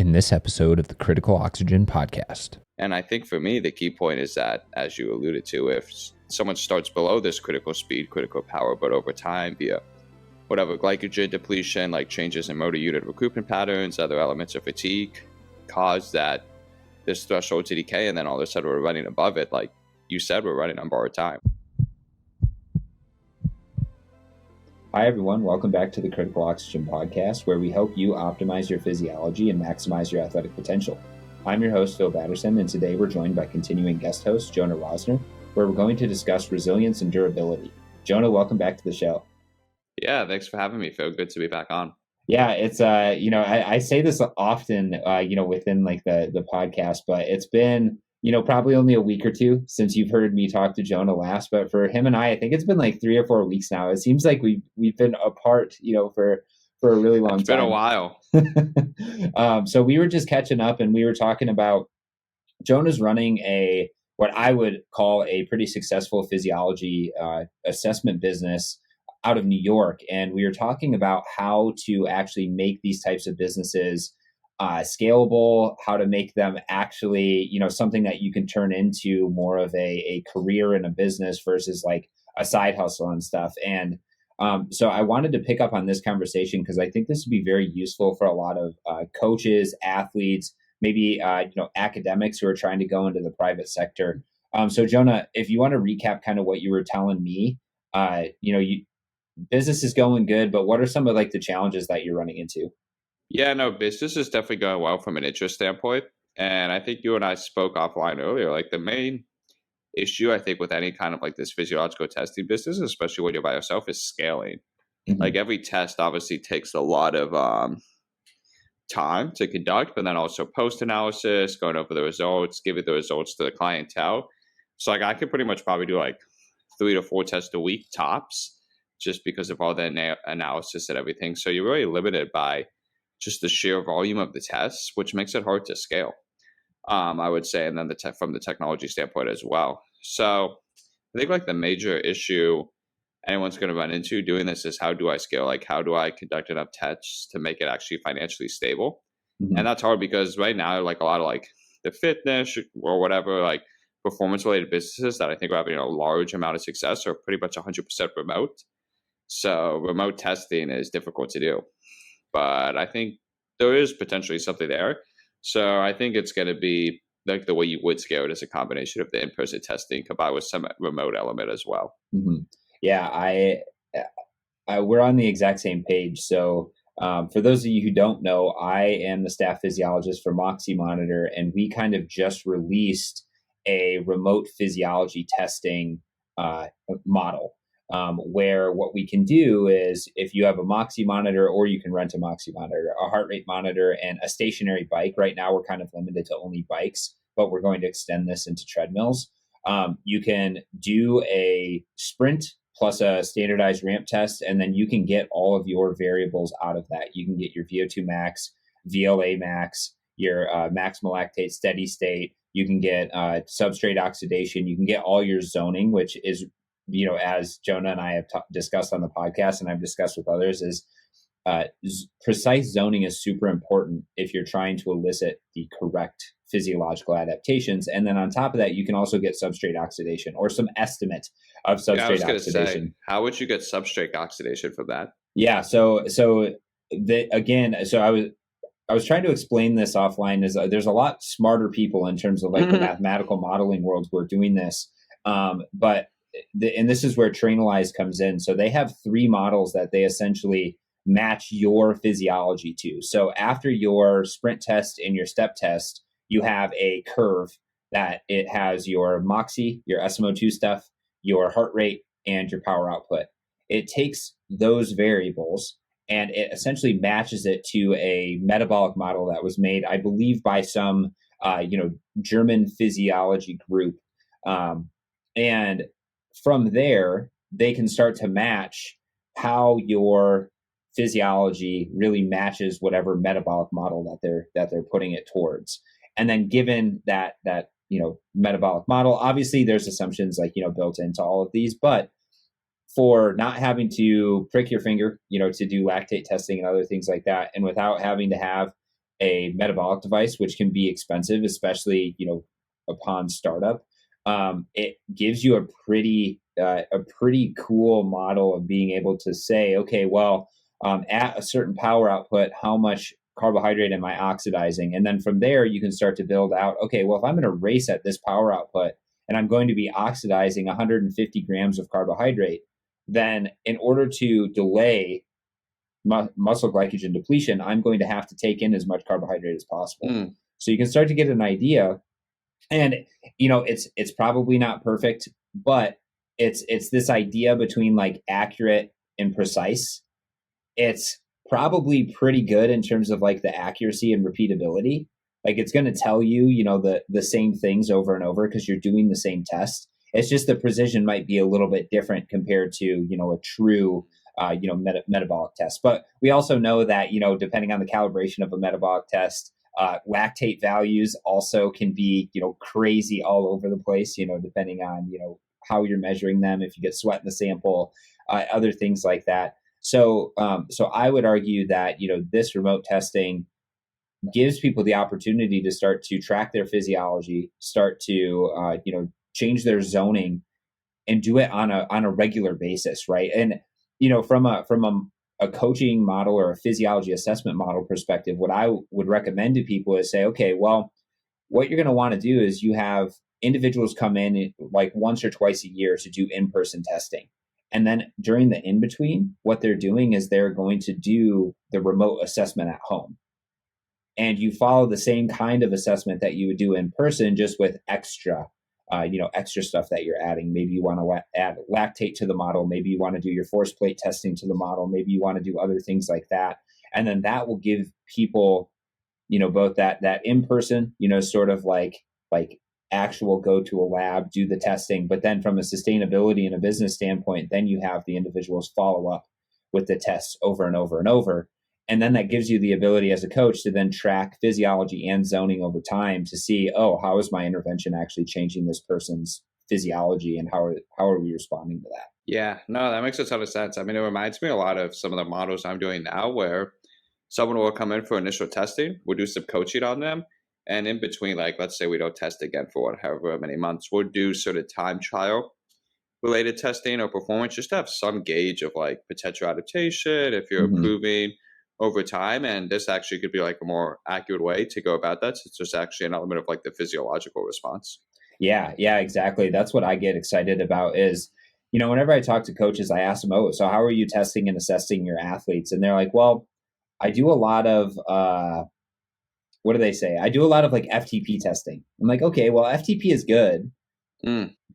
in this episode of the Critical Oxygen Podcast. And I think for me, the key point is that, as you alluded to, if someone starts below this critical speed, critical power, but over time via whatever glycogen depletion, like changes in motor unit recruitment patterns, other elements of fatigue, cause that this threshold to decay, and then all of a sudden we're running above it. Like you said, we're running on borrowed time. Hi, everyone. Welcome back to the Critical Oxygen Podcast, where we help you optimize your physiology and maximize your athletic potential. I'm your host, Phil Batterson, and today we're joined by continuing guest host, Jonah Rosner, where we're going to discuss resilience and durability. Jonah, welcome back to the show. Yeah, thanks for having me, Phil. Good to be back on. Yeah, it's, I say this often, within like the podcast, but it's been, probably only a week or two since you've heard me talk to Jonah last, but for him and I think it's been like 3 or 4 weeks now. It seems like we've been apart, for a really long time. It's been a while. So we were just catching up and we were talking about Jonah's running what I would call a pretty successful physiology assessment business out of New York. And we were talking about how to actually make these types of businesses scalable, how to make them actually, something that you can turn into more of a career in a business versus like a side hustle and stuff. And so I wanted to pick up on this conversation because I think this would be very useful for a lot of coaches, athletes, maybe, academics who are trying to go into the private sector. So Jonah, if you want to recap kind of what you were telling me, business is going good, but what are some of like the challenges that you're running into? Yeah, no, business is definitely going well from an interest standpoint. And I think you and I spoke offline earlier, like the main issue, I think, with any kind of like this physiological testing business, especially when you're by yourself, is scaling. Mm-hmm. Like every test obviously takes a lot of time to conduct, but then also post-analysis, going over the results, giving the results to the clientele. So like I could pretty much probably do like 3 to 4 tests a week tops, just because of all the analysis and everything. So you're really limited by just the sheer volume of the tests, which makes it hard to scale, I would say, and then from the technology standpoint as well. So I think like the major issue anyone's going to run into doing this is, how do I scale? Like, how do I conduct enough tests to make it actually financially stable? Mm-hmm. And that's hard because right now, like a lot of like the fitness or whatever, like performance related businesses that I think are having a large amount of success are pretty much 100% remote. So remote testing is difficult to do. But I think there is potentially something there. So I think it's going to be like the way you would scale it is a combination of the in-person testing combined with some remote element as well. Mm-hmm. Yeah, I we're on the exact same page. So for those of you who don't know, I am the staff physiologist for Moxie Monitor, and we kind of just released a remote physiology testing model. Where what we can do is, if you have a Moxie monitor, or you can rent a Moxie monitor, a heart rate monitor, and a stationary bike. Right now, we're kind of limited to only bikes, but we're going to extend this into treadmills. You can do a sprint plus a standardized ramp test, and then you can get all of your variables out of that. You can get your VO2 max, VLA max, your maximal lactate steady state. You can get substrate oxidation. You can get all your zoning, which is, as Jonah and I have discussed on the podcast, and I've discussed with others, is precise zoning is super important if you're trying to elicit the correct physiological adaptations. And then on top of that, you can also get substrate oxidation, or some estimate of substrate oxidation. How would you get substrate oxidation from that? Yeah. So I was trying to explain this offline. Is there's a lot smarter people in terms of like the mathematical modeling world who are doing this. And this is where Trainalyze comes in. So they have 3 models that they essentially match your physiology to. So after your sprint test and your step test, you have a curve that it has your Moxie, your SMO2 stuff, your heart rate, and your power output. It takes those variables and it essentially matches it to a metabolic model that was made, I believe, by some, German physiology group. And from there, they can start to match how your physiology really matches whatever metabolic model that they're putting it towards. And then given that metabolic model, obviously there's assumptions like, built into all of these, but for not having to prick your finger, to do lactate testing and other things like that, and without having to have a metabolic device, which can be expensive, especially, upon startup, it gives you a pretty cool model of being able to say, okay, well, at a certain power output, how much carbohydrate am I oxidizing? And then from there, you can start to build out, okay, well, if I'm going to race at this power output and I'm going to be oxidizing 150 grams of carbohydrate, then in order to delay muscle glycogen depletion, I'm going to have to take in as much carbohydrate as possible. So you can start to get an idea. And it's probably not perfect, but it's this idea between like accurate and precise. It's probably pretty good in terms of like the accuracy and repeatability. Like it's going to tell you, the same things over and over because you're doing the same test. It's just the precision might be a little bit different compared to, a true, metabolic test. But we also know that, depending on the calibration of a metabolic test, lactate values also can be, crazy all over the place, depending on, how you're measuring them, if you get sweat in the sample, other things like that. So I would argue that, this remote testing gives people the opportunity to start to track their physiology, start to, change their zoning and do it on a regular basis. Right. And, from a coaching model or a physiology assessment model perspective, what I would recommend to people is say, okay, well, what you're going to want to do is you have individuals come in like once or twice a year to do in-person testing. And then during the in-between, what they're doing is they're going to do the remote assessment at home. And you follow the same kind of assessment that you would do in person, just with extra stuff that you're adding. Maybe you want to add lactate to the model. Maybe you want to do your force plate testing to the model. Maybe you want to do other things like that. And then that will give people, both that in-person, sort of like actual go to a lab, do the testing. But then from a sustainability and a business standpoint, then you have the individuals follow up with the tests over and over and over. And then that gives you the ability as a coach to then track physiology and zoning over time to see, oh, how is my intervention actually changing this person's physiology, and how are we responding to that? Yeah, no, that makes a ton of sense. I mean, it reminds me a lot of some of the models I'm doing now where someone will come in for initial testing, we'll do some coaching on them. And in between, like, let's say we don't test again for however many months, we'll do sort of time trial related testing or performance just to have some gauge of like potential adaptation, if you're improving over time. And this actually could be like a more accurate way to go about that. So it's just actually an element of like the physiological response. Yeah, exactly. That's what I get excited about is, whenever I talk to coaches, I ask them, oh, so how are you testing and assessing your athletes? And they're like, well, I do a lot of, what do they say? I do a lot of like FTP testing. I'm like, okay, well, FTP is good.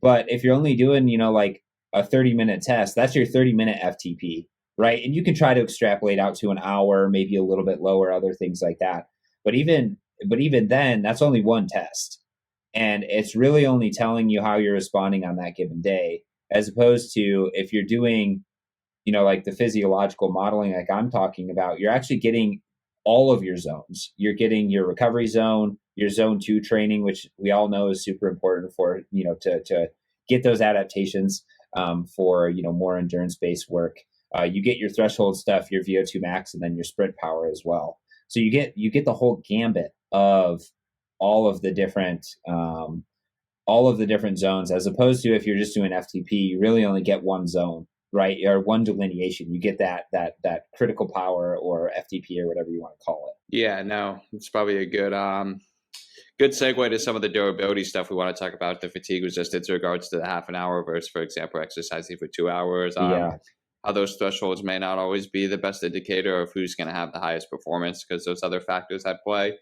But if you're only doing, like a 30-minute test, that's your 30-minute FTP, right? And you can try to extrapolate out to an hour, maybe a little bit lower, other things like that. But even then, that's only one test. And it's really only telling you how you're responding on that given day, as opposed to if you're doing, like the physiological modeling, like I'm talking about, you're actually getting all of your zones. You're getting your recovery zone, your zone 2 training, which we all know is super important for, to get those adaptations for, more endurance-based work. You get your threshold stuff, your VO2 max, and then your sprint power as well. So you get the whole gambit of all of the different zones, as opposed to if you're just doing FTP, you really only get one zone, right? Or one delineation. You get that critical power or FTP or whatever you want to call it. Yeah, no, it's probably a good segue to some of the durability stuff we want to talk about, the fatigue resistance in regards to the half an hour versus, for example, exercising for 2 hours. How those thresholds may not always be the best indicator of who's going to have the highest performance because there's other factors at play.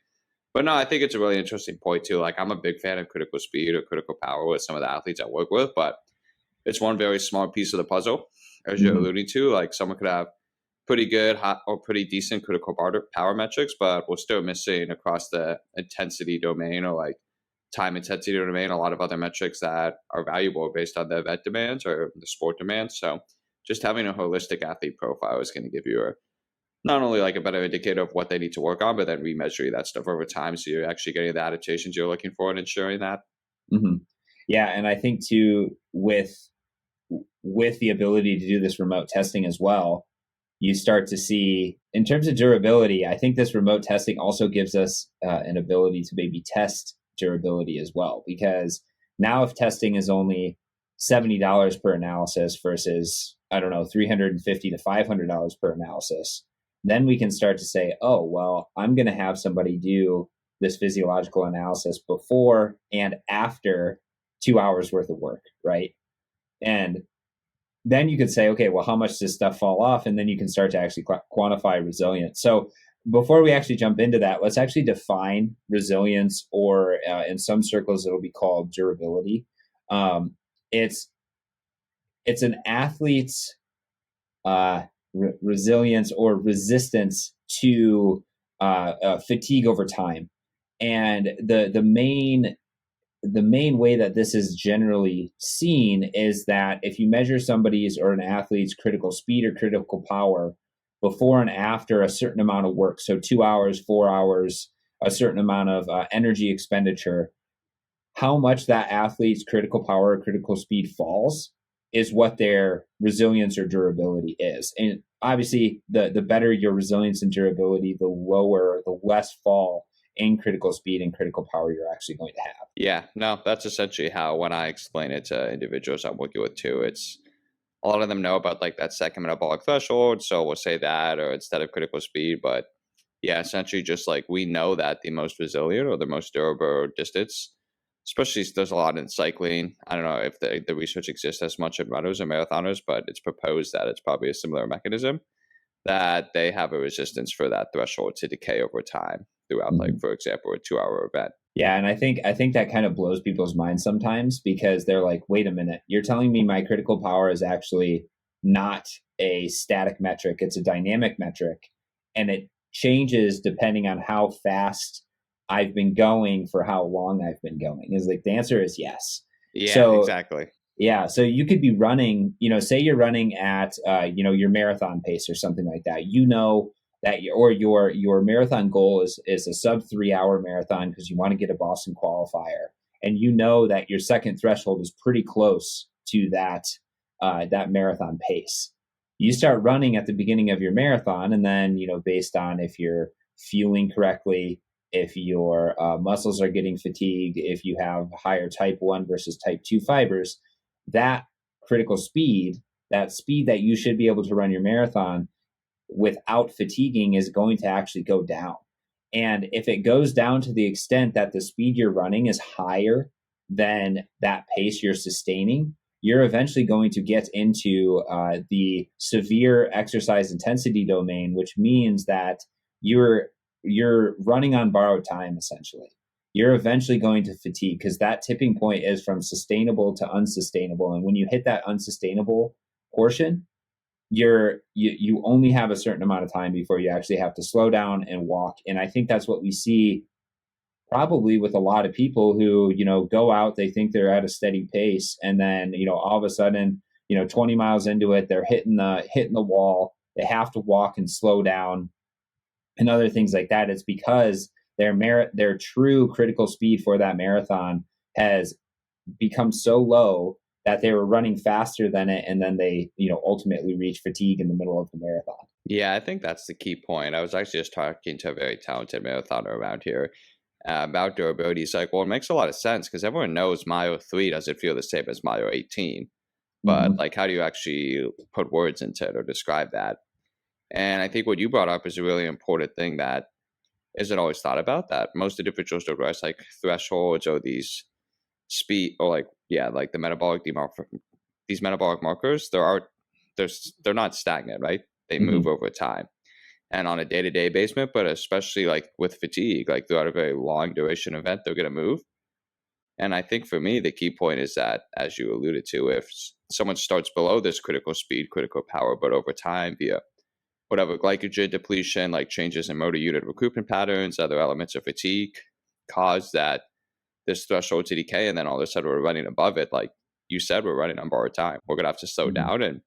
But no, I think it's a really interesting point too. Like, I'm a big fan of critical speed or critical power with some of the athletes I work with, but it's one very small piece of the puzzle, as you're alluding to. Like, someone could have pretty good or pretty decent critical power metrics, but we're still missing across the intensity domain or like time intensity domain a lot of other metrics that are valuable based on the event demands or the sport demands. So just having a holistic athlete profile is going to give you not only like a better indicator of what they need to work on, but then remeasuring that stuff over time, so you're actually getting the adaptations you're looking for and ensuring that. Yeah, and I think too, with the ability to do this remote testing as well, you start to see, in terms of durability, I think this remote testing also gives us an ability to maybe test durability as well. Because now if testing is only $70 per analysis versus, I don't know, $350 to $500 per analysis, then we can start to say, oh, well, I'm going to have somebody do this physiological analysis before and after 2 hours worth of work, right? And then you could say, okay, well, how much does this stuff fall off? And then you can start to actually quantify resilience. So before we actually jump into that, let's actually define resilience, or in some circles, it'll be called durability. It's an athlete's resilience or resistance to fatigue over time. And the main way that this is generally seen is that if you measure somebody's or an athlete's critical speed or critical power before and after a certain amount of work, so 2 hours, 4 hours, a certain amount of energy expenditure, how much that athlete's critical power or critical speed falls is what their resilience or durability is. And obviously, the better your resilience and durability, the less fall in critical speed and critical power you're actually going to have. Yeah, no, that's essentially how, when I explain it to individuals I'm working with too, it's a lot of them know about like that second metabolic threshold. So we'll say that, or instead of critical speed. But yeah, essentially just like we know that the most resilient or the most durable distance, especially there's a lot in cycling. I don't know if the research exists as much in runners or marathoners, but it's proposed that it's probably a similar mechanism, that they have a resistance for that threshold to decay over time throughout, like, for example, a 2-hour event. Yeah, and I think that kind of blows people's minds sometimes, because they're like, wait a minute, you're telling me my critical power is actually not a static metric, it's a dynamic metric, and it changes depending on how fast I've been going for how long I've been going. Is like, the answer is yes. Yeah, so, exactly. Yeah, so you could be running, say you're running at, your marathon pace or something like that. That your marathon goal is a sub 3 hour marathon because you want to get a Boston qualifier, and you know that your second threshold is pretty close to that marathon pace. You start running at the beginning of your marathon, and then based on if you're fueling correctly, if your muscles are getting fatigued, if you have higher type 1 versus type 2 fibers, that critical speed, that speed that you should be able to run your marathon without fatiguing, is going to actually go down. And if it goes down to the extent that the speed you're running is higher than that pace you're sustaining, you're eventually going to get into the severe exercise intensity domain, which means that you're running on borrowed time, essentially. You're eventually going to fatigue, because that tipping point is from sustainable to unsustainable. And when you hit that unsustainable portion, you only have a certain amount of time before you actually have to slow down and walk. And I think that's what we see probably with a lot of people who, go out, they think they're at a steady pace, and then, all of a sudden, 20 miles into it, they're hitting the wall. They have to walk and slow down and other things like that. It's because their true critical speed for that marathon has become so low that they were running faster than it, and then they ultimately reach fatigue in the middle of the marathon. Yeah, I think that's the key point. I was actually just talking to a very talented marathoner around here about durability. He's like, well, it makes a lot of sense because everyone knows mile 3 doesn't feel the same as mile 18, but like, how do you actually put words into it or describe that? And I think what you brought up is a really important thing that isn't always thought about, that most individuals don't realize, like, thresholds or these speed, or like the metabolic these metabolic markers, they're not stagnant, right? They move over time and on a day-to-day basis, but especially like with fatigue, like throughout a very long duration event, they're going to move. And I think for me, the key point is that, as you alluded to, if someone starts below this critical speed, critical power, but over time via whatever glycogen depletion, like changes in motor unit recruitment patterns, other elements of fatigue, cause that this threshold to decay, and then all of a sudden we're running above it. Like you said, we're running on borrowed time. We're going to have to slow down, and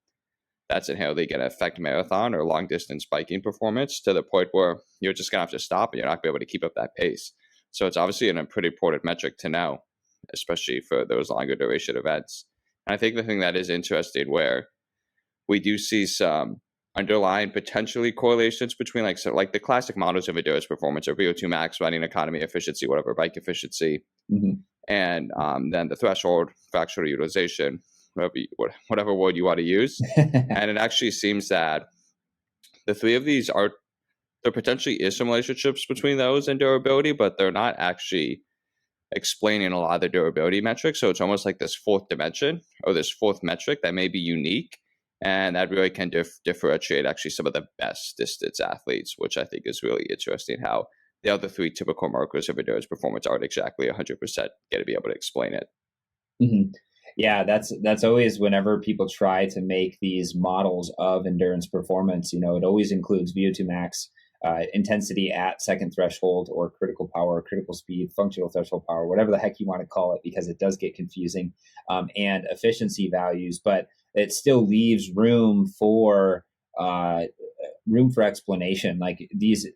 that's inherently going to affect marathon or long distance biking performance to the point where you're just going to have to stop and you're not going to be able to keep up that pace. So it's obviously a pretty important metric to know, especially for those longer duration events. And I think the thing that is interesting, where we do see some underlying potentially correlations between like the classic models of endurance performance are VO2 max, running economy, efficiency, whatever, bike efficiency, and then the threshold, fractional utilization, whatever word you want to use. And it actually seems that the three of these there potentially is some relationships between those and durability, but they're not actually explaining a lot of the durability metrics. So it's almost like this fourth dimension or this fourth metric that may be unique, and that really can differentiate actually some of the best distance athletes, which I think is really interesting how the other three typical markers of endurance performance aren't exactly 100% going to be able to explain it. Yeah, that's always whenever people try to make these models of endurance performance, it always includes VO2 max, intensity at second threshold, or critical power, critical speed, functional threshold power, whatever the heck you want to call it, because it does get confusing, and efficiency values, but it still leaves room for explanation. Like these,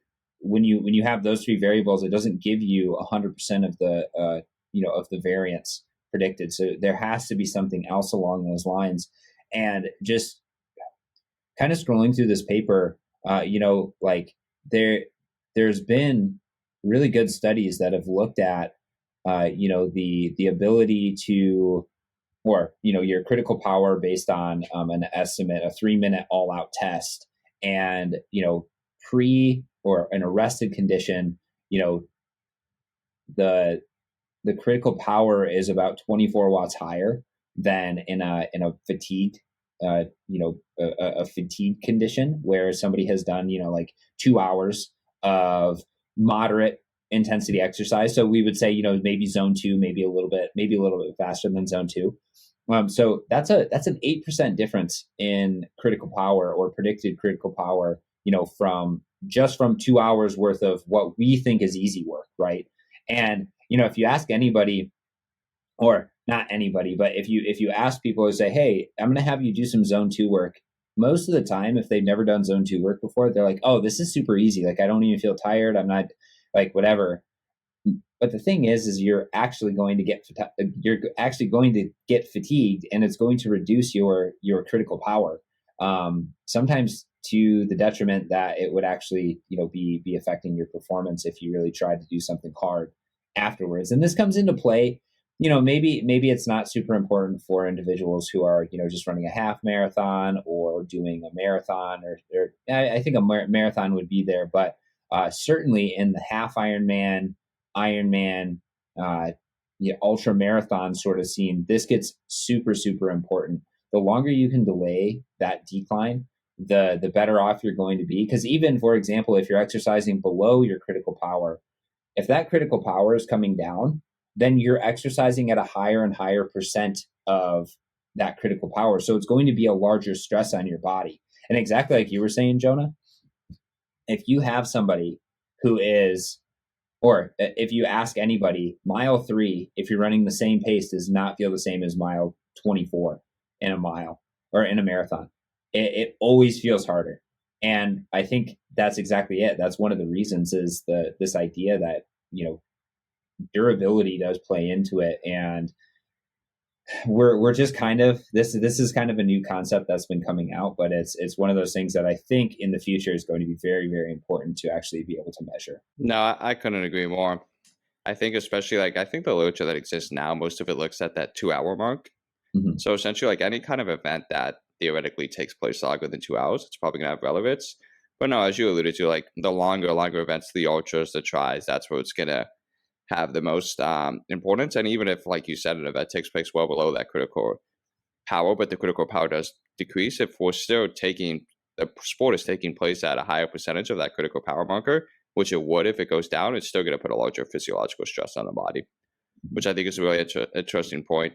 when you have those three variables, it doesn't give you 100% of the of the variance predicted. So there has to be something else along those lines. And just kind of scrolling through this paper, like there's been really good studies that have looked at, the ability to, or, your critical power based on an estimate, a 3-minute all out test, and, pre or an arrested condition, the critical power is about 24 watts higher than in a fatigued, a fatigue condition where somebody has done, like 2 hours of moderate intensity exercise. So we would say, maybe zone 2, maybe a little bit faster than zone 2. So that's an 8% difference in critical power, or predicted critical power, from 2 hours worth of what we think is easy work, right? And if you ask anybody, or not anybody, but if you ask people who say, hey, I'm going to have you do some zone 2 work, most of the time, if they've never done zone 2 work before, they're like, oh, this is super easy. Like, I don't even feel tired. I'm not, like, whatever. But the thing is you're actually going to get fatigued, and it's going to reduce your critical power. Sometimes to the detriment that it would actually, be affecting your performance if you really tried to do something hard afterwards. And this comes into play, maybe it's not super important for individuals who are, just running a half marathon or doing a marathon, or I think a marathon would be there, but certainly in the half Ironman, ultra marathon sort of scene, this gets super, super important. The longer you can delay that decline, the better off you're going to be. Because even, for example, if you're exercising below your critical power, if that critical power is coming down, then you're exercising at a higher and higher percent of that critical power. So it's going to be a larger stress on your body. And exactly like you were saying, Jonah, if you have somebody who is, or if you ask anybody, mile 3, if you're running the same pace, does not feel the same as mile 24 in a mile or in a marathon. It always feels harder. And I think that's exactly it. That's one of the reasons, is this idea that, durability does play into it. And we're just kind of, this is kind of a new concept that's been coming out, but it's one of those things that I think in the future is going to be very, very important to actually be able to measure. No, I couldn't agree more. I think especially I think the literature that exists now, most of it looks at that 2-hour mark. So essentially, like any kind of event that theoretically takes place longer than 2 hours, it's probably gonna have relevance. But no, as you alluded to, like the longer events, the ultras, the tries, that's where it's gonna have the most importance. And even if, like you said, an event takes place well below that critical power, but the critical power does decrease, if we're still the sport is taking place at a higher percentage of that critical power marker, which it would if it goes down, it's still going to put a larger physiological stress on the body, which I think is a really interesting point.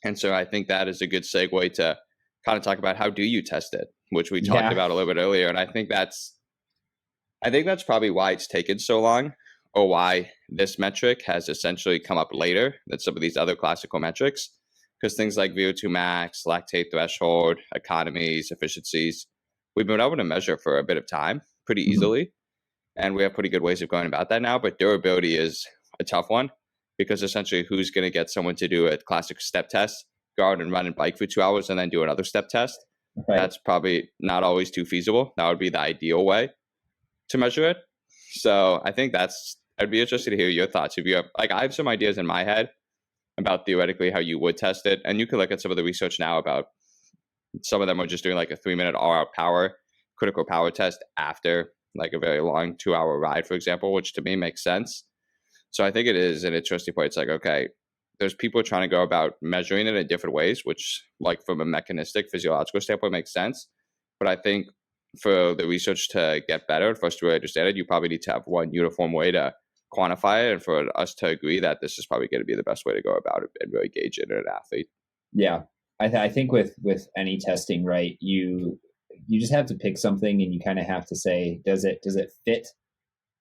And so I think that is a good segue to kind of talk about how do you test it, which we talked about a little bit earlier. And I think that's probably why it's taken so long, or why this metric has essentially come up later than some of these other classical metrics, because things like VO2 max, lactate threshold, economies, efficiencies, we've been able to measure for a bit of time pretty easily. And we have pretty good ways of going about that now. But durability is a tough one, because essentially who's going to get someone to do a classic step test, go out and run and bike for 2 hours and then do another step test? Right. That's probably not always too feasible. That would be the ideal way to measure it. So I think I'd be interested to hear your thoughts. If you have, like, I have some ideas in my head about theoretically how you would test it. And you can look at some of the research now about some of them are just doing like a 3-minute all-out power, critical power test after like a very long 2-hour ride, for example, which to me makes sense. So I think it is an interesting point. It's like, okay, there's people trying to go about measuring it in different ways, which like from a mechanistic physiological standpoint makes sense. But I think for the research to get better, for us to really understand it, you probably need to have one uniform way to quantify it, and for us to agree that this is probably going to be the best way to go about it and really gauge it in an athlete. Yeah. I think with any testing, right, you just have to pick something, and you kind of have to say, does it fit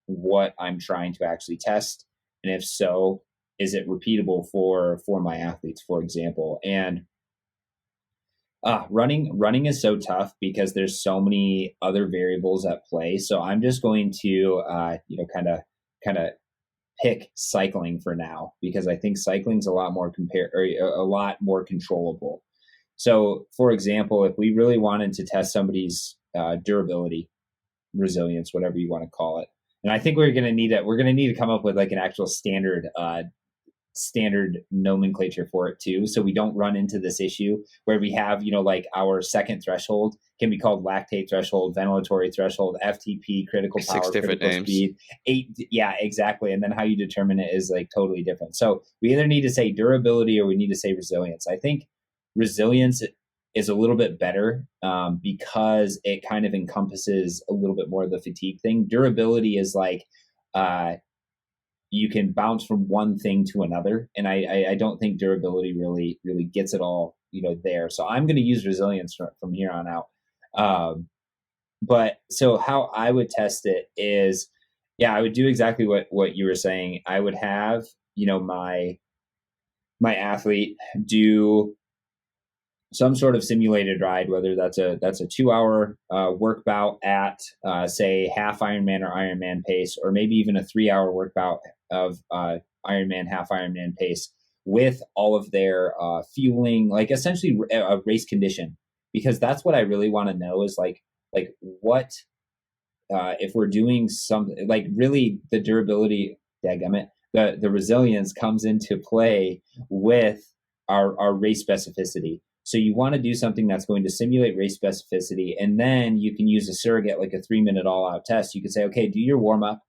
what I'm trying to actually test? And if so, is it repeatable for my athletes, for example? And running is so tough because there's so many other variables at play. So I'm just going to kind of pick cycling for now, because I think cycling's a lot more a lot more controllable. So, for example, if we really wanted to test somebody's durability, resilience, whatever you want to call it, and I think we're going to need to come up with like an actual standard nomenclature for it too, so we don't run into this issue where we have, like our second threshold can be called lactate threshold, ventilatory threshold, FTP, critical power, 6 different critical names. speed, 8. Yeah, exactly. And then how you determine it is like totally different. So we either need to say durability or we need to say resilience. I think resilience is a little bit better because it kind of encompasses a little bit more of the fatigue thing. Durability is like you can bounce from one thing to another, and I don't think durability really gets it all there. So I'm going to use resilience from here on out. But so how I would test it is, I would do exactly what you were saying. I would have my athlete do some sort of simulated ride, whether that's a 2-hour work bout at say half Ironman or Ironman pace, or maybe even a 3-hour work bout of Ironman, half Ironman pace, with all of their fueling, like essentially a race condition, because that's what I really want to know is like what if we're doing something like really the durability, the resilience comes into play with our race specificity. So you want to do something that's going to simulate race specificity, and then you can use a surrogate like a 3-minute all-out test. You can say, okay, do your warm-up,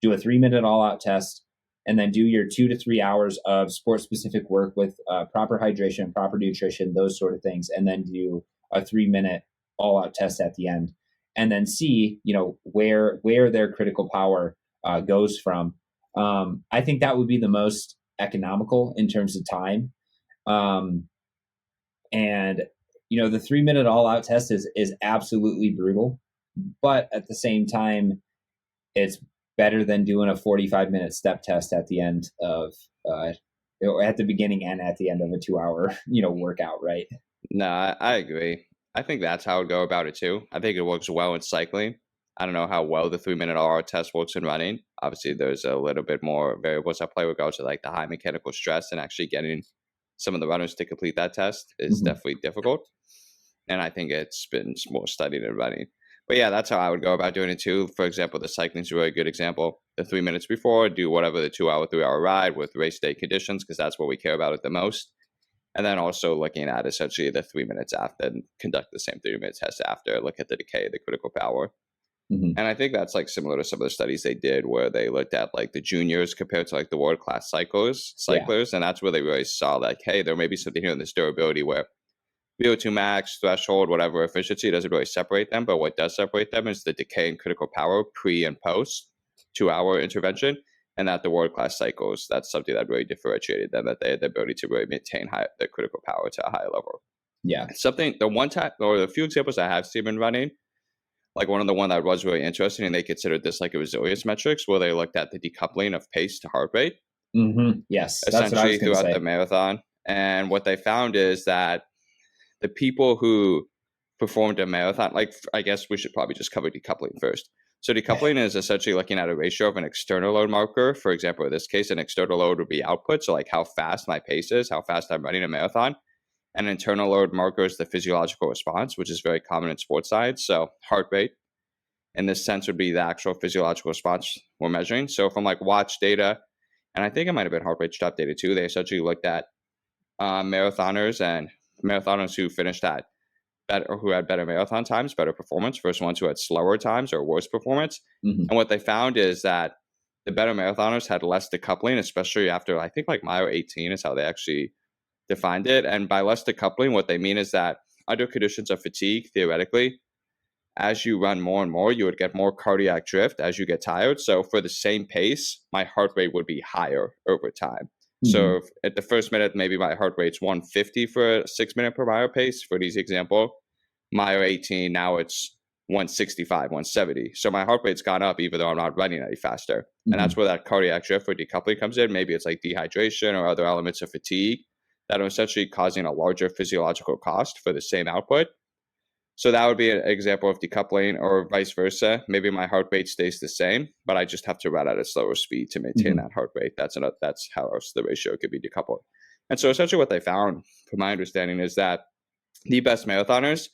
do a 3-minute all-out test, and then do your 2 to 3 hours of sport-specific work with proper hydration, proper nutrition, those sort of things, and then do a 3-minute all-out test at the end, and then see where their critical power goes from. I think that would be the most economical in terms of time. And the 3-minute all-out test is absolutely brutal, but at the same time, it's better than doing a 45-minute step test at the end of at the beginning and at the end of a 2-hour workout, right? No, I agree. I think that's how I would go about it too. I think it works well in cycling. I don't know how well the 3-minute all-out test works in running. Obviously, there's a little bit more variables at play with regards to like the high mechanical stress, and actually getting some of the runners to complete that test is definitely difficult. And I think it's been more studied in running. But yeah, that's how I would go about doing it too. For example, the cycling is a really good example. The 3 minutes before, do whatever the 2-hour, 3-hour ride with race day conditions, because that's what we care about it the most. And then also looking at essentially the 3 minutes after, and conduct the same 3-minute test after, look at the decay, the critical power. And I think that's like similar to some of the studies they did where they looked at like the juniors compared to like the world-class cyclers. Yeah. And that's where they really saw like, hey, there may be something here in this durability where VO2 max, threshold, whatever efficiency doesn't really separate them. But what does separate them is the decay in critical power pre and post 2-hour intervention. And that the world-class cycles, that's something that really differentiated them, that they had the ability to really maintain the critical power to a high level. Yeah. Something, the one time, or the few examples I have seen in running, like one of the one that was really interesting, and they considered this like a resilience metrics, where they looked at the decoupling of pace to heart rate. Yes, essentially throughout the marathon. And what they found is that the people who performed a marathon, like I guess we should probably just cover decoupling first. So decoupling is essentially looking at a ratio of an external load marker. For example, in this case, an external load would be output. So like how fast my pace is, how fast I'm running a marathon. and internal load marker is the physiological response, which is very common in sports science. So heart rate in this sense would be the actual physiological response we're measuring. So from like watch data, and I think it might have been heart rate strap data too, they essentially looked at marathoners and marathoners who finished at better, or who had better marathon times, better performance, versus ones who had slower times or worse performance. Mm-hmm. And what they found is that the better marathoners had less decoupling, especially after, I think, like mile 18 is how they actually defined it. And by less decoupling, what they mean is that under conditions of fatigue, theoretically, as you run more and more, you would get more cardiac drift as you get tired. So for the same pace, my heart rate would be higher over time. Mm-hmm. So if at the first minute, maybe my heart rate's 150 for a 6 minute per mile pace, for this example, mile 18, now it's 165, 170. So my heart rate's gone up even though I'm not running any faster. Mm-hmm. And that's where that cardiac drift or decoupling comes in. Maybe it's like dehydration or other elements of fatigue that are essentially causing a larger physiological cost for the same output. So that would be an example of decoupling, or vice versa. Maybe my heart rate stays the same, but I just have to run at a slower speed to maintain that heart rate. That's how else the ratio could be decoupled. And so essentially what they found, from my understanding, is that the best marathoners,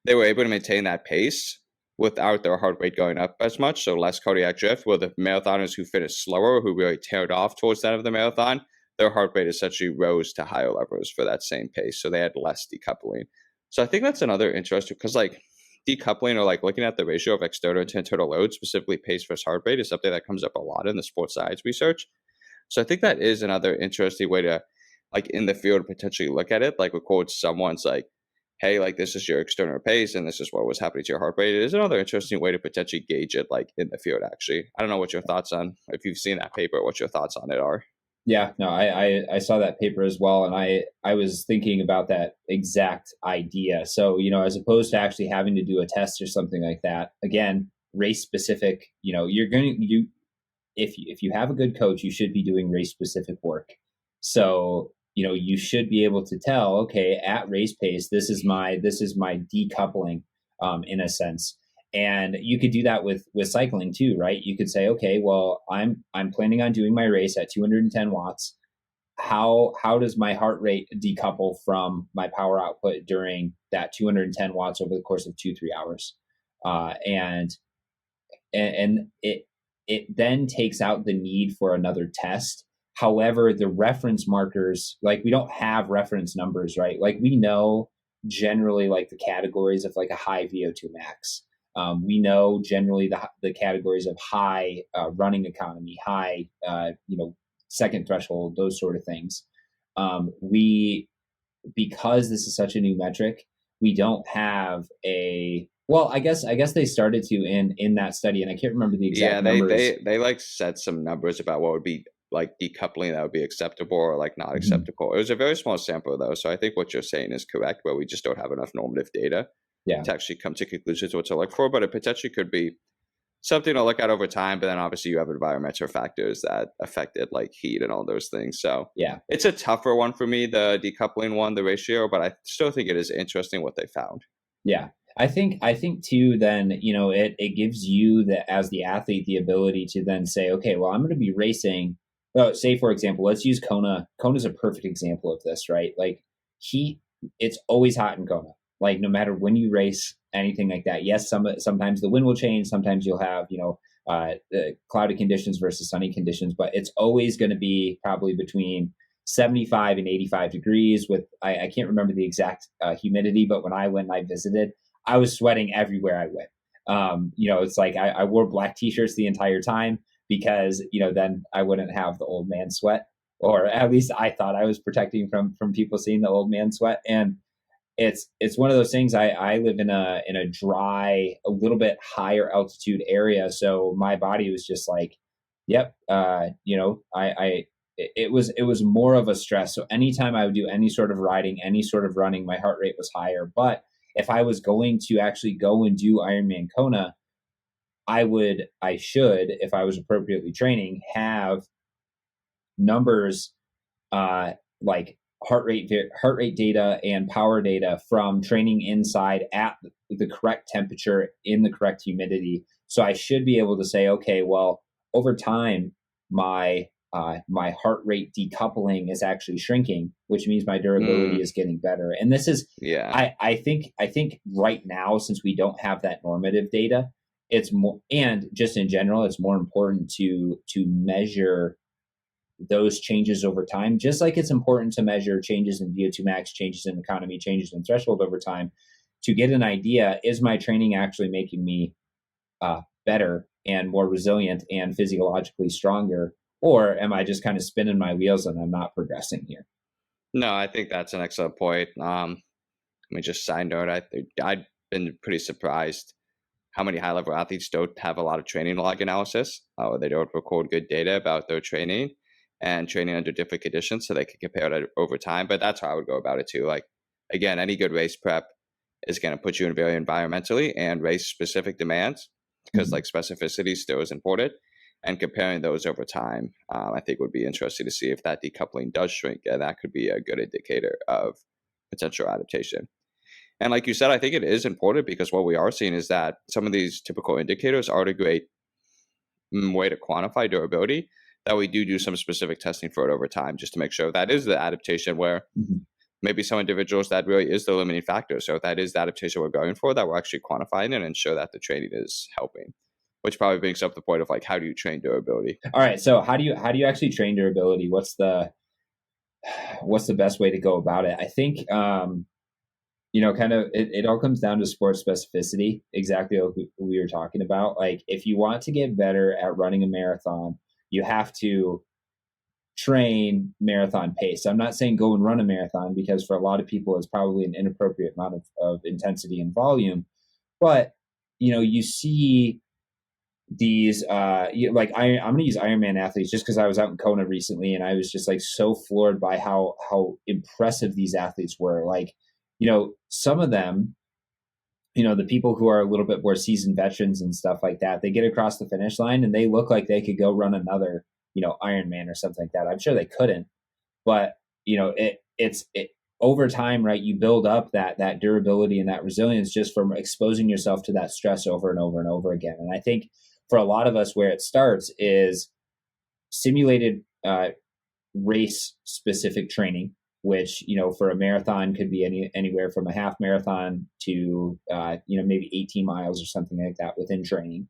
they were able to maintain that pace without their heart rate going up as much, so less cardiac drift, where the marathoners who finished slower, who really tailored off towards the end of the marathon, their heart rate essentially rose to higher levels for that same pace. So they had less decoupling. So I think that's another interesting, because like decoupling, or like looking at the ratio of external to internal load, specifically pace versus heart rate, is something that comes up a lot in the sports science research. So I think that is another interesting way to, like in the field, potentially look at it. Like record someone's like, hey, like this is your external pace and this is what was happening to your heart rate. It is another interesting way to potentially gauge it, like in the field, actually. I don't know what your thoughts on, if you've seen that paper, what your thoughts on it are. Yeah, no, I saw that paper as well, and I was thinking about that exact idea. So, as opposed to actually having to do a test or something like that, again, race specific, if you have a good coach, you should be doing race specific work. So, you should be able to tell, okay, at race pace, this is my decoupling, in a sense. And you could do that with cycling too, right? You could say, okay, well, I'm planning on doing my race at 210 watts. How does my heart rate decouple from my power output during that 210 watts over the course of 2-3 hours? And it then takes out the need for another test. However, the reference markers, like we don't have reference numbers, right? Like we know generally like the categories of like a high VO2 max. We know generally the categories of high running economy, high, second threshold, those sort of things. Because this is such a new metric, we don't have I guess they started to in that study, and I can't remember the exact numbers. They like set some numbers about what would be like decoupling that would be acceptable or like not acceptable. It was a very small sample though, so I think what you're saying is correct, but we just don't have enough normative data to actually come to conclusions what to look for. But it potentially could be something to look at over time. But then obviously you have environmental factors that affect it, like heat and all those things. So it's a tougher one for me, the decoupling one, the ratio, but I still think it is interesting what they found. Yeah. I think too, then, it gives you as the athlete, the ability to then say, okay, well, I'm going to be racing. Say, for example, let's use Kona. Kona's a perfect example of this, right? Like it's always hot in Kona. Like no matter when you race, anything like that. Yes, sometimes the wind will change. Sometimes you'll have, the cloudy conditions versus sunny conditions, but it's always going to be probably between 75 and 85 degrees with, I can't remember the exact humidity, but when I went and I visited, I was sweating everywhere I went. It's like I wore black t-shirts the entire time because, then I wouldn't have the old man sweat, or at least I thought I was protecting from people seeing the old man sweat. And it's one of those things. I live in a dry, a little bit higher altitude area. So my body was just like, yep. It was more of a stress. So anytime I would do any sort of riding, any sort of running, my heart rate was higher. But if I was going to actually go and do Ironman Kona, I should, if I was appropriately training, have numbers like heart rate data and power data from training inside at the correct temperature in the correct humidity. So I should be able to say, okay, well, over time, my my heart rate decoupling is actually shrinking, which means my durability is getting better. And this is, Yeah. I think right now, since we don't have that normative data, it's more, and just in general, it's more important to measure those changes over time, just like it's important to measure changes in VO2 max, changes in economy, changes in threshold over time, to get an idea, is my training actually making me better and more resilient and physiologically stronger, or am I just kind of spinning my wheels and I'm not progressing here? No, I think that's an excellent point. Let me just side note, I've been pretty surprised how many high level athletes don't have a lot of training log analysis, or they don't record good data about their training and training under different conditions so they can compare it over time. But that's how I would go about it too. Like, again, any good race prep is going to put you in very environmentally and race specific demands, because like specificity still is important. And comparing those over time, I think would be interesting to see if that decoupling does shrink, and that could be a good indicator of potential adaptation. And like you said, I think it is important, because what we are seeing is that some of these typical indicators are a great way to quantify durability, that we do some specific testing for it over time, just to make sure that is the adaptation, where maybe some individuals that really is the limiting factor. So if that is the adaptation we're going for, that we're actually quantifying it and show that the training is helping, which probably brings up the point of like, how do you train durability? All right. So how do you actually train durability? What's the best way to go about it? I think, kind of it all comes down to sport specificity, exactly like we were talking about. Like, if you want to get better at running a marathon, you have to train marathon pace. I'm not saying go and run a marathon, because for a lot of people it's probably an inappropriate amount of intensity and volume. But you see these like I'm going to use Ironman athletes, just because I was out in Kona recently and I was just like so floored by how impressive these athletes were. Like, some of them, the people who are a little bit more seasoned veterans and stuff like that, they get across the finish line and they look like they could go run another, Ironman or something like that. I'm sure they couldn't, but it's over time, right? You build up that durability and that resilience just from exposing yourself to that stress over and over and over again. And I think for a lot of us, where it starts is simulated race specific training, which for a marathon could be anywhere from a half marathon to maybe 18 miles or something like that within training,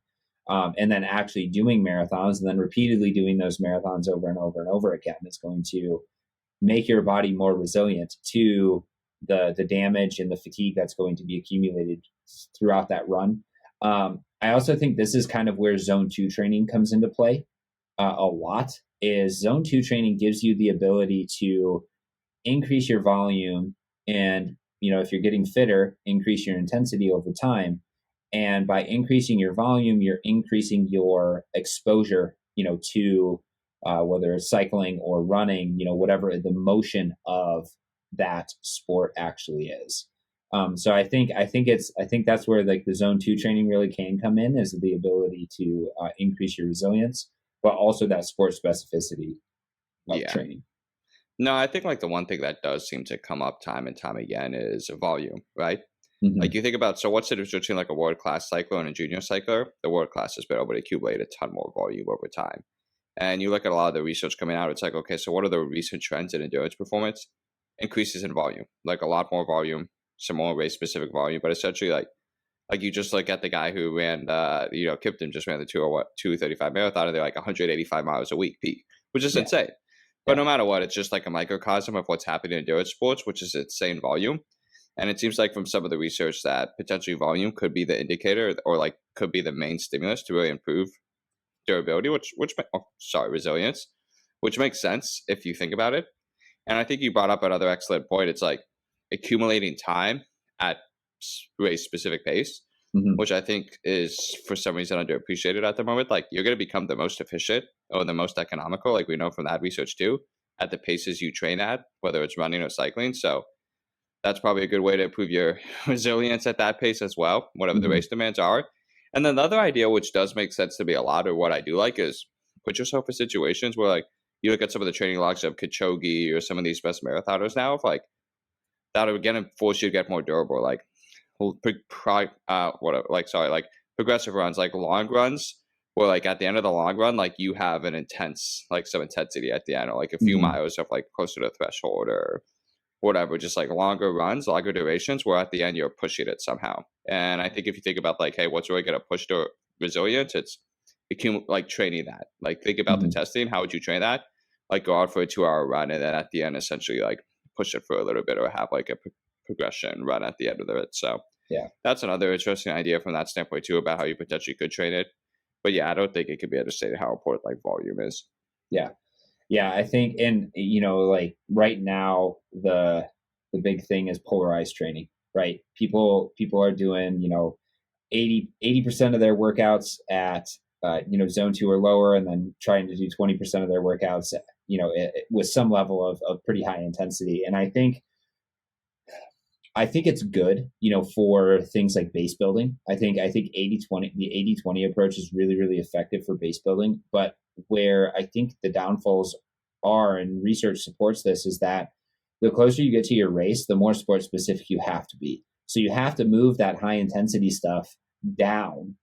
and then actually doing marathons and then repeatedly doing those marathons over and over and over again is going to make your body more resilient to the damage and the fatigue that's going to be accumulated throughout that run. I also think this is kind of where zone 2 training comes into play a lot. Is zone 2 training gives you the ability to increase your volume, and if you're getting fitter, increase your intensity over time. And by increasing your volume, you're increasing your exposure to whether it's cycling or running, whatever the motion of that sport actually is. So I think that's where like the zone 2 training really can come in, is the ability to increase your resilience, but also that sport specificity of training. No, I think like the one thing that does seem to come up time and time again is volume, right? Like you think about, so what's the difference between like a world-class cycler and a junior cycler? The world-class has been able to accumulate a ton more volume over time. And you look at a lot of the research coming out, it's like, okay, so what are the recent trends in endurance performance? Increases in volume, like a lot more volume, some more race-specific volume, but essentially like you just look at the guy who ran, Kipton just ran the 2:35 marathon, and they're like 185 miles a week peak, which is insane. But no matter what, it's just like a microcosm of what's happening in endurance sports, which is insane volume. And it seems like from some of the research that potentially volume could be the indicator, or like could be the main stimulus to really improve durability, resilience, which makes sense if you think about it. And I think you brought up another excellent point. It's like accumulating time at race specific pace, which I think is for some reason underappreciated at the moment. Like, you're going to become the most efficient or the most economical, like we know from that research too, at the paces you train at, whether it's running or cycling. So that's probably a good way to improve your resilience at that pace as well, whatever the race demands are. And then the other idea, which does make sense to me a lot, or what I do like, is put yourself in situations where like you look at some of the training logs of Kipchoge or some of these best marathoners now, of like that are going to force you to get more durable, like progressive runs, like long runs where like at the end of the long run, like you have an intense, like some intensity at the end, or like a few Mhm. miles of like closer to threshold or whatever, just like longer runs, longer durations, where at the end you're pushing it somehow. And I think if you think about like, hey, what's really going to push the resilience? It's like training that. Like think about the Mhm. testing. How would you train that? Like go out for a 2 hour run and then at the end essentially like push it for a little bit or have like a progression run at the end of it. So Yeah. that's another interesting idea from that standpoint too about how you potentially could train it. But yeah, I don't think it could be understated how important like volume is. Yeah. Yeah, I think, and like right now, the big thing is polarized training, right? People are doing 80% of their workouts at zone 2 or lower, and then trying to do 20% of their workouts with some level of pretty high intensity. And I think it's good, for things like base building. I think 80/20, the 80/20 approach is really, really effective for base building. But where I think the downfalls are, and research supports this, is that the closer you get to your race, the more sport specific you have to be. So you have to move that high intensity stuff down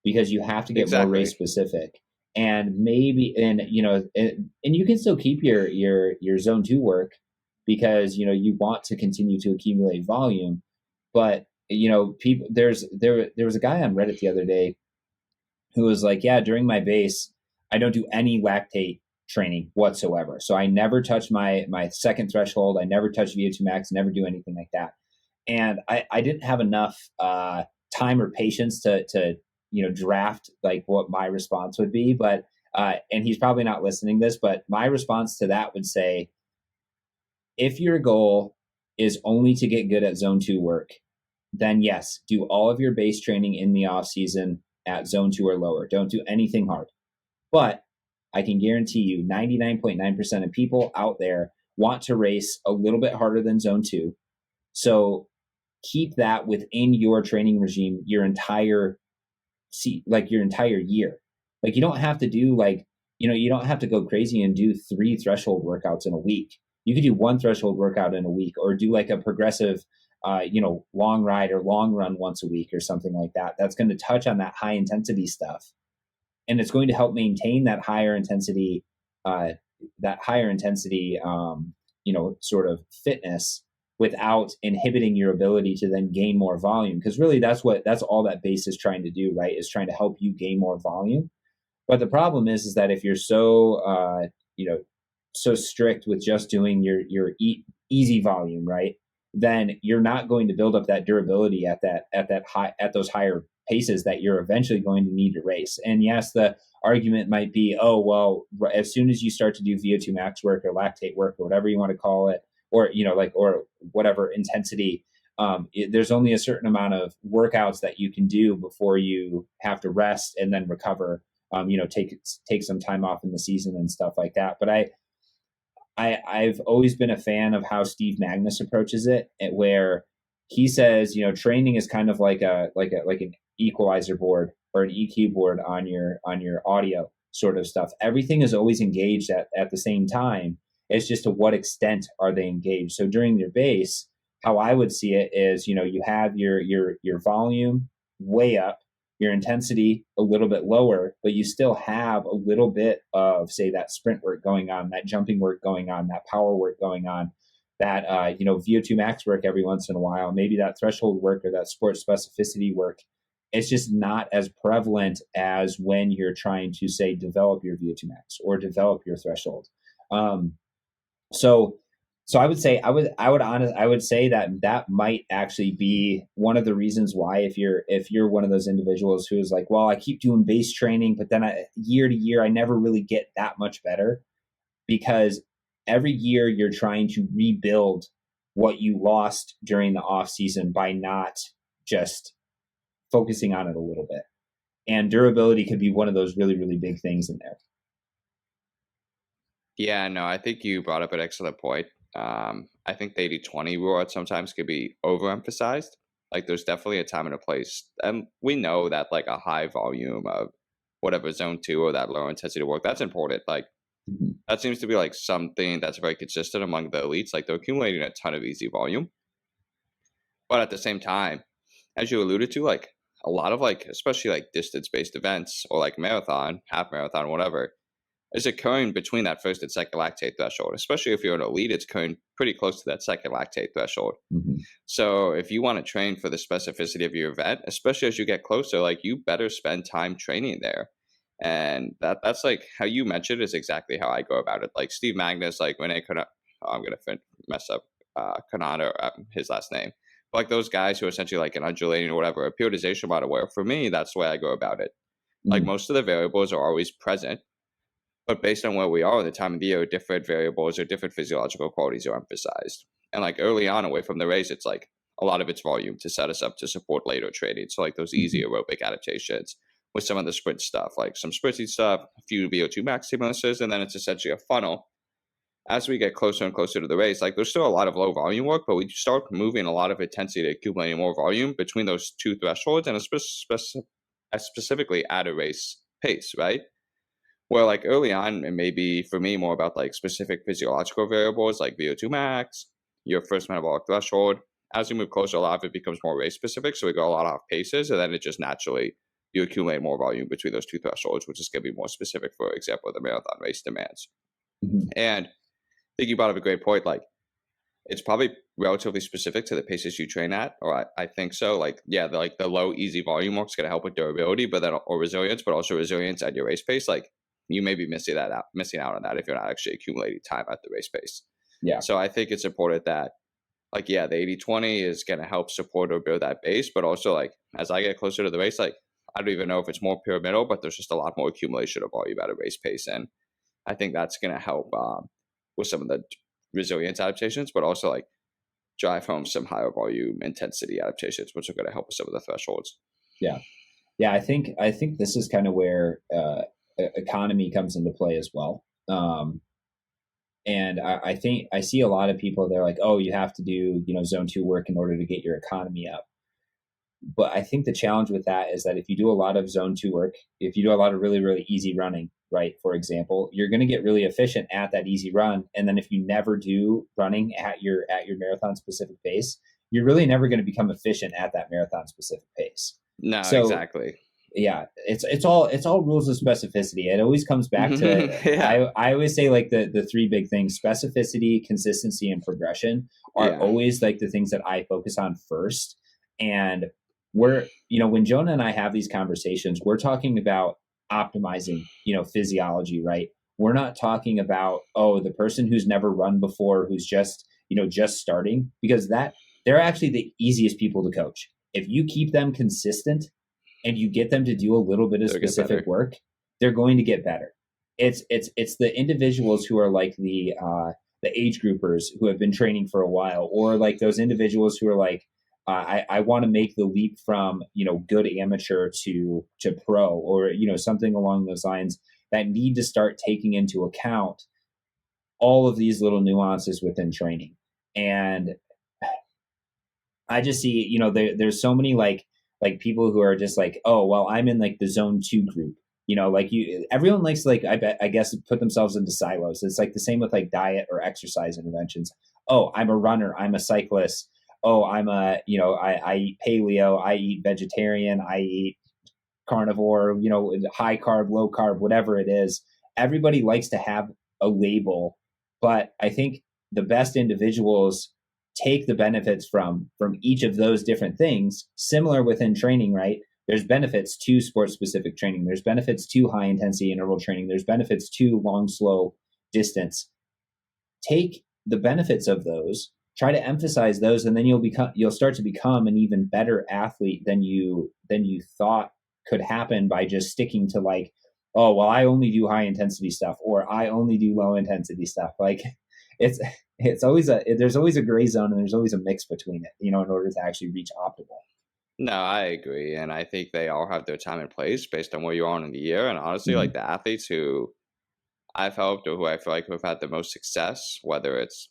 because you have to get more race Exactly. specific. And maybe, and you can still keep your zone 2 work because you want to continue to accumulate volume. But people, there was a guy on Reddit the other day who was like, yeah, during my base I don't do any lactate training whatsoever, so I never touch my second threshold, I never touch VO2 max, never do anything like that. And I didn't have enough time or patience to draft like what my response would be. But and he's probably not listening to this, but my response to that would say, if your goal is only to get good at zone 2 work, then yes, do all of your base training in the off season at zone 2 or lower. Don't do anything hard. But I can guarantee you 99.9% of people out there want to race a little bit harder than zone 2. So keep that within your training regime your entire year. Like you don't have to do you don't have to go crazy and do 3 threshold workouts in a week. You could do 1 threshold workout in a week, or do like a progressive long ride or long run once a week or something like that. That's going to touch on that high intensity stuff, and it's going to help maintain that higher intensity uh, sort of fitness without inhibiting your ability to then gain more volume. Because really that's all that base is trying to do, right? Is trying to help you gain more volume. But the problem is that if you're so strict with just doing your easy volume, right, then you're not going to build up that durability at those higher paces that you're eventually going to need to race. And yes, the argument might be, oh well, as soon as you start to do VO2 max work or lactate work or whatever you want to call it, or or whatever intensity, there's only a certain amount of workouts that you can do before you have to rest and then recover. Take some time off in the season and stuff like that. But I've always been a fan of how Steve Magnus approaches it, where he says, training is kind of like an equalizer board or an EQ board on your audio sort of stuff. Everything is always engaged at the same time. It's just to what extent are they engaged. So during your base, how I would see it is, you have your volume way up, your intensity a little bit lower, but you still have a little bit of, say, that sprint work going on, that jumping work going on, that power work going on, that VO2 max work every once in a while, maybe that threshold work or that sport specificity work. It's just not as prevalent as when you're trying to, say, develop your VO2 max or develop your threshold. So I would say I would say that might actually be one of the reasons why, if you're one of those individuals who's like, well, I keep doing base training, but then year to year I never really get that much better, because every year you're trying to rebuild what you lost during the off season by not just focusing on it a little bit. And durability could be one of those really, really big things in there. Yeah, no, I think you brought up an excellent point. I think the 80/20 rule sometimes could be overemphasized. Like there's definitely a time and a place. And we know that like a high volume of whatever zone 2 or that low intensity work, that's important. Like that seems to be like something that's very consistent among the elites. Like they're accumulating a ton of easy volume. But at the same time, as you alluded to, like a lot of like, especially like distance-based events or like marathon, half marathon, whatever, is occurring between that first and second lactate threshold. Especially if you're an elite, it's occurring pretty close to that second lactate threshold. Mm-hmm. So if you want to train for the specificity of your event, especially as you get closer, like you better spend time training there. And that's like how you mentioned is exactly how I go about it. Like Steve Magnus, like Rene I'm going to mess up Kanata, his last name. But like those guys who are essentially like an undulating or whatever, a periodization model, where for me, that's the way I go about it. Like most of the variables are always present, but based on where we are at the time of the year, different variables or different physiological qualities are emphasized. And like early on away from the race, it's like a lot of it's volume to set us up to support later training. So like those easy aerobic adaptations with some of the sprint stuff, like some sprinting stuff, a few VO2 max stimuluses, and then it's essentially a funnel. As we get closer and closer to the race, like there's still a lot of low volume work, but we start moving a lot of intensity to accumulating more volume between those two thresholds, and specifically at a race pace, right? Where like early on, it may be for me more about like specific physiological variables like VO2 max, your first metabolic threshold. As we move closer, a lot of it becomes more race specific. So we go a lot off paces, and then it just naturally, you accumulate more volume between those two thresholds, which is going to be more specific, for example, the marathon race demands. And I think you brought up a great point. Like it's probably relatively specific to the paces you train at, or I think so. Like, yeah, the low, easy volume work is going to help with durability, but then or resilience, but also resilience at your race pace. Like you may be missing out on that if you're not actually accumulating time at the race pace. Yeah. So I think it's important that, like, yeah, the 80-20 is going to help support or build that base, but also like as I get closer to the race, like I don't even know if it's more pyramidal, but there's just a lot more accumulation of volume at a race pace, and I think that's going to help with some of the resilience adaptations, but also like drive home some higher volume intensity adaptations, which are going to help with some of the thresholds. Yeah. I think this is kind of where economy comes into play as well. And I think I see a lot of people, they're like, oh, you have to do, zone 2 work in order to get your economy up. But I think the challenge with that is that if you do a lot of zone 2 work, if you do a lot of really, really easy running, right, for example, you're going to get really efficient at that easy run. And then if you never do running at your marathon specific pace, you're really never going to become efficient at that marathon specific pace. No, so, exactly. Yeah, it's all rules of specificity. It always comes back to yeah. I always say like the three big things: specificity, consistency, and progression are always like the things that I focus on first. And we're, when Jonah and I have these conversations, we're talking about optimizing, physiology, right? We're not talking about, the person who's never run before, who's just starting, because they're actually the easiest people to coach. If you keep them consistent and you get them to do a little bit of specific work, they're going to get better. It's the individuals who are like the age groupers who have been training for a while, or like those individuals who are like, I want to make the leap from, good amateur to pro, or, something along those lines, that need to start taking into account all of these little nuances within training. And I just see, there's so many like people who are just like, oh, well, I'm in like the zone 2 group, everyone likes to, like, I guess put themselves into silos. It's like the same with like diet or exercise interventions. Oh, I'm a runner, I'm a cyclist. Oh, I'm I eat paleo, I eat vegetarian, I eat carnivore, high carb, low carb, whatever it is. Everybody likes to have a label, but I think the best individuals take the benefits from each of those different things. Similar within training, right? There's benefits to sport specific training. There's benefits to high intensity interval training. There's benefits to long, slow distance. Take the benefits of those, try to emphasize those, and then you'll start to become an even better athlete than you thought could happen by just sticking to like, oh, well, I only do high intensity stuff, or I only do low intensity stuff. Like there's always a gray zone, and there's always a mix between it, in order to actually reach optimal. No, I agree. And I think they all have their time and place based on where you are in the year. And honestly, like the athletes who I've helped, or who I feel like have had the most success, whether it's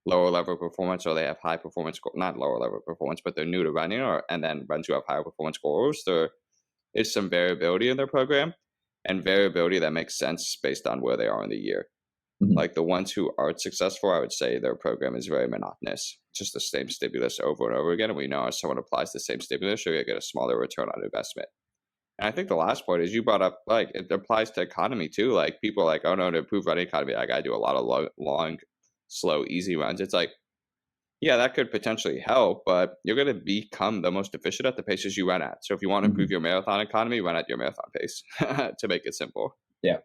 lower level performance or they have high performance, not lower level performance, but they're new to running, and then runs who have higher performance goals, there is some variability in their program, and variability that makes sense based on where they are in the year. Like the ones who aren't successful, I would say their program is very monotonous, just the same stimulus over and over again. And we know as someone applies the same stimulus, you're going to get a smaller return on investment. And I think the last point is you brought up, like, it applies to economy too. Like people are like, oh no, to improve running economy, I got to do a lot of long, slow, easy runs. It's like, yeah, that could potentially help, but you're going to become the most efficient at the paces you run at. So if you want to improve your marathon economy, run at your marathon pace to make it simple. Yeah.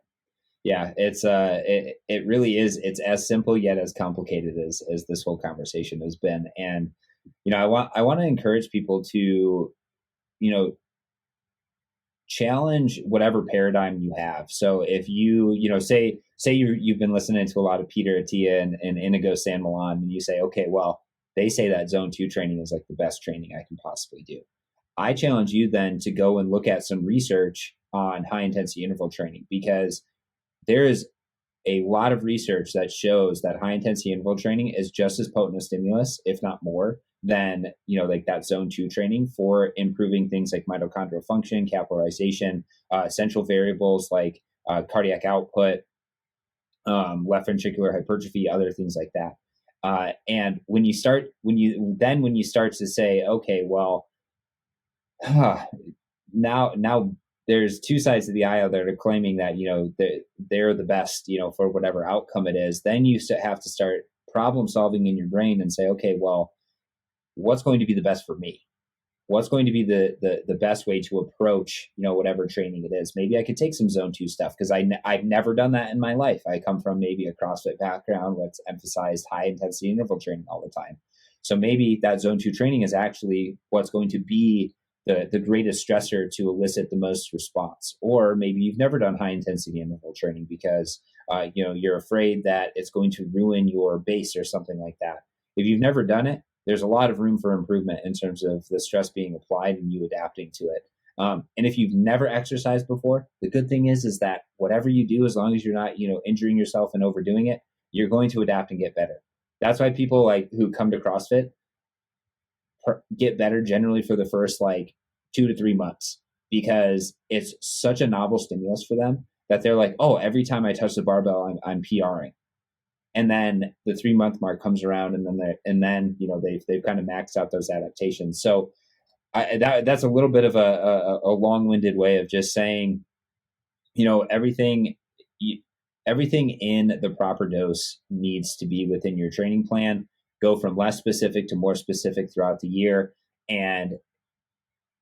Yeah, it really is. It's as simple yet as complicated as this whole conversation has been. And, I want to encourage people to, challenge whatever paradigm you have. So if you, say you've been listening to a lot of Peter Attia and Inigo San Milan, and you say, okay, well, they say that zone 2 training is like the best training I can possibly do. I challenge you then to go and look at some research on high intensity interval training, because there is a lot of research that shows that high intensity interval training is just as potent a stimulus, if not more, than, like that zone 2 training for improving things like mitochondrial function, capillarization, essential variables like cardiac output, left ventricular hypertrophy, other things like that. And when you start to say, okay, well, now there's two sides of the aisle that are claiming that, they're the best, for whatever outcome it is. Then you have to start problem solving in your brain and say, okay, well, what's going to be the best for me? What's going to be the best way to approach, whatever training it is? Maybe I could take some zone 2 stuff, because I've never done that in my life. I come from maybe a CrossFit background that's emphasized high intensity interval training all the time. So maybe that zone 2 training is actually what's going to be the greatest stressor to elicit the most response. Or maybe you've never done high intensity interval training because you're afraid that it's going to ruin your base or something like that. If you've never done it, there's a lot of room for improvement in terms of the stress being applied and you adapting to it. And if you've never exercised before, the good thing is that whatever you do, as long as you're not injuring yourself and overdoing it, you're going to adapt and get better. That's why people who come to CrossFit get better generally for the first 2 to 3 months, because it's such a novel stimulus for them that they're like, oh, every time I touch the barbell, I'm PRing. And then the 3-month mark comes around, and then they've kind of maxed out those adaptations. So that's a little bit of a long-winded way of just saying, everything in the proper dose needs to be within your training plan. Go from less specific to more specific throughout the year. And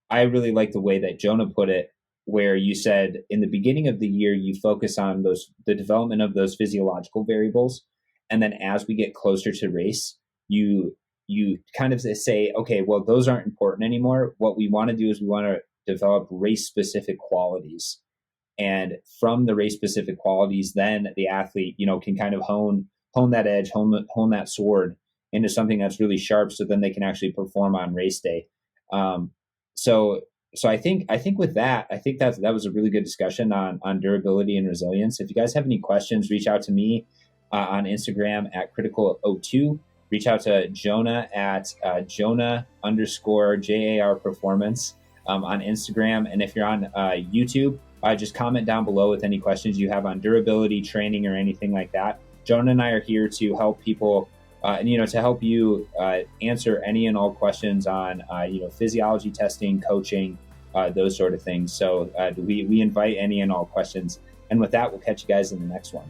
I really like the way that Jonah put it, where you said in the beginning of the year, you focus on the development of those physiological variables. And then as we get closer to race, you kind of say, okay, well, those aren't important anymore. What we want to do is we want to develop race-specific qualities. And from the race-specific qualities, then the athlete, can kind of hone that edge, hone that sword into something that's really sharp, so then they can actually perform on race day. So I think with that, that was a really good discussion on durability and resilience. If you guys have any questions, reach out to me on Instagram at critical02. Reach out to Jonah at Jonah_JAR performance on Instagram. And if you're on YouTube, just comment down below with any questions you have on durability, training, or anything like that. Jonah and I are here to help people, to help you answer any and all questions on, physiology testing, coaching, those sort of things. So we invite any and all questions. And with that, we'll catch you guys in the next one.